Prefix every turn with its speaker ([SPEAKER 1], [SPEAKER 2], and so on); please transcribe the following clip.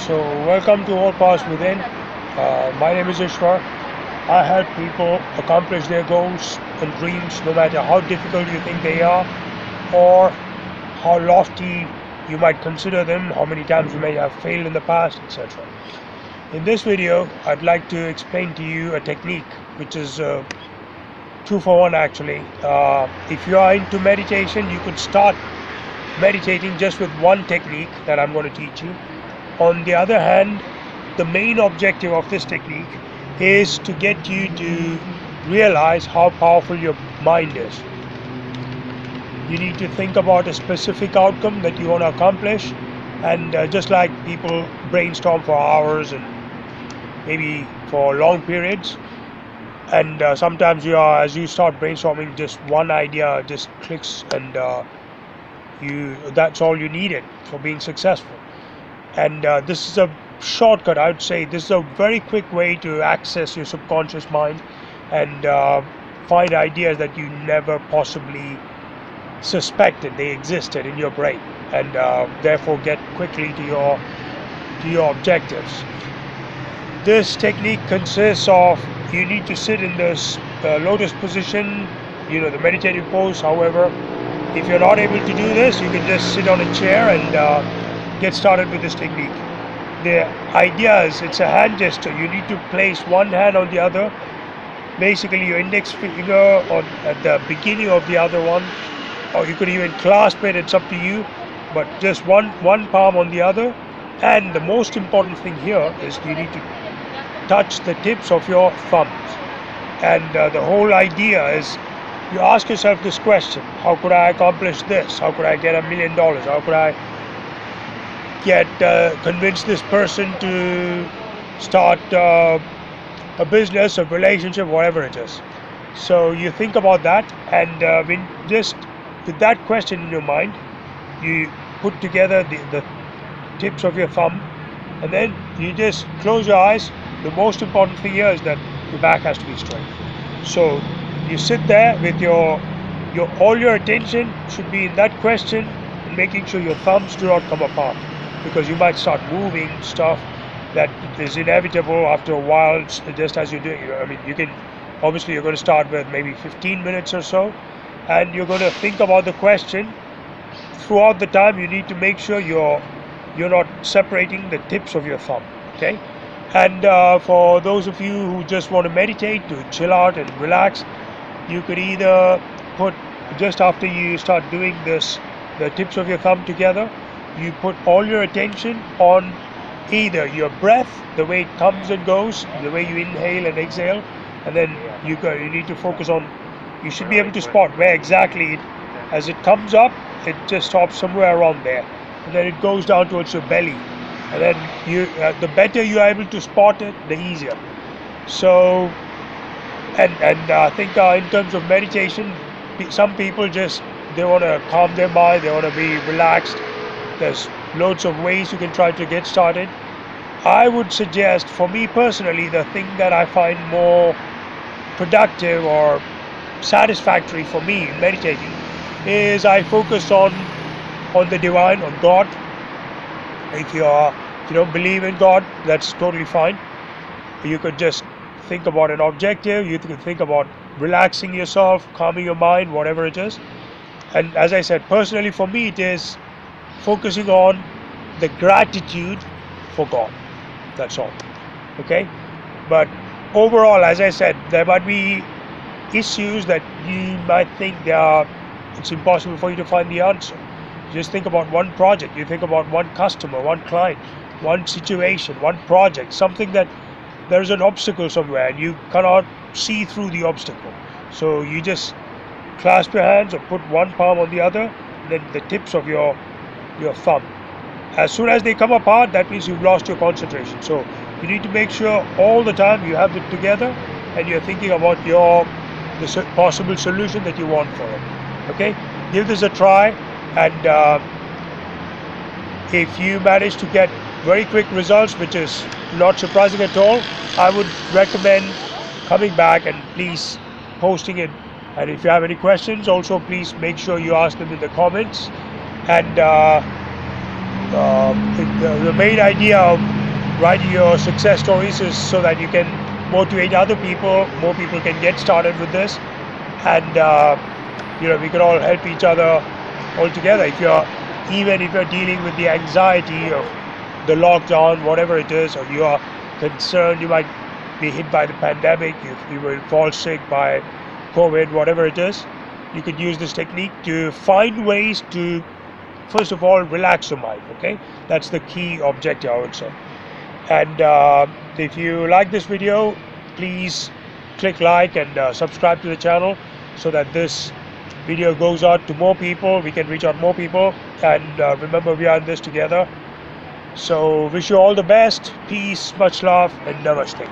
[SPEAKER 1] So, welcome to All Powers Within. My name is Ishwar. I help people accomplish their goals and dreams, no matter how difficult you think they are, or how lofty you might consider them, how many times you may have failed in the past, etc. In this video, I'd like to explain to you a technique which is two for one actually. If you are into meditation, you could start meditating just with one technique that I'm going to teach you. On the other hand, the main objective of this technique is to get you to realize how powerful your mind is. You need to think about a specific outcome that you want to accomplish, and just like people brainstorm for hours and maybe for long periods, and sometimes as you start brainstorming, just one idea just clicks, and that's all you needed for being successful. And this is a shortcut. I would say this is a very quick way to access your subconscious mind and find ideas that you never possibly suspected they existed in your brain, and therefore get quickly to your objectives. This technique consists of, you need to sit in this lotus position, the meditative pose. However, if you're not able to do this, you can just sit on a chair and get started with this technique. The idea is, it's a hand gesture. You need to place one hand on the other, basically your index finger at the beginning of the other one, or you could even clasp it, it's up to you, but just one palm on the other. And the most important thing here is you need to touch the tips of your thumbs. And the whole idea is, you ask yourself this question: how could I accomplish this? How could I get $1 million? How could I convince this person to start a business, a relationship, whatever it is? So you think about that, and with that question in your mind, you put together the tips of your thumb, and then you just close your eyes. The most important thing here is that your back has to be straight. So you sit there with all your attention should be in that question, and making sure your thumbs do not come apart, because you might start moving stuff that is inevitable after a while, just as you're doing it. I mean, you're going to start with maybe 15 minutes or so, and you're going to think about the question. Throughout the time, you need to make sure you're not separating the tips of your thumb, okay? And for those of you who just want to meditate, to chill out and relax, you could either put, just after you start doing this, the tips of your thumb together, you put all your attention on either your breath, the way it comes and goes, the way you inhale and exhale, and then you need to focus on, you should be able to spot where exactly as it comes up, it just stops somewhere around there, and then it goes down towards your belly, and then the better you are able to spot it, the easier. So, and I think in terms of meditation, some people they want to calm their mind, they want to be relaxed. There's loads of ways you can try to get started. I would suggest, for me personally, the thing that I find more productive or satisfactory for me in meditating is I focus on the divine, on God. If you don't believe in God, that's totally fine. You could just think about an objective. You could think about relaxing yourself, calming your mind, whatever it is. And as I said, personally for me, it is focusing on the gratitude for God. That's all. Okay? But overall, as I said, there might be issues that you might think it's impossible for you to find the answer. Just think about one project. You think about one customer, one client, one situation, one project, something that there's an obstacle somewhere and you cannot see through the obstacle. So you just clasp your hands or put one palm on the other, and then the tips of your thumb. As soon as they come apart, that means you've lost your concentration. So you need to make sure all the time you have it together and you're thinking about the possible solution that you want for it. Okay? Give this a try, and if you manage to get very quick results, which is not surprising at all, I would recommend coming back and please posting it. And if you have any questions, also please make sure you ask them in the comments. And the main idea of write your success stories so that you can motivate other people. More people can get started with this, and we can all help each other all together. Even if you're dealing with the anxiety of the lockdown, whatever it is, or you are concerned you might be hit by the pandemic, if you will fall sick by COVID, whatever it is, you could use this technique to find ways to, first of all, relax your mind. Okay, that's the key objective, I would say. And if you like this video, please click like and subscribe to the channel so that this video goes out to more people. We can reach out more people, and remember, we are in this together. So wish you all the best, peace, much love, and namaste.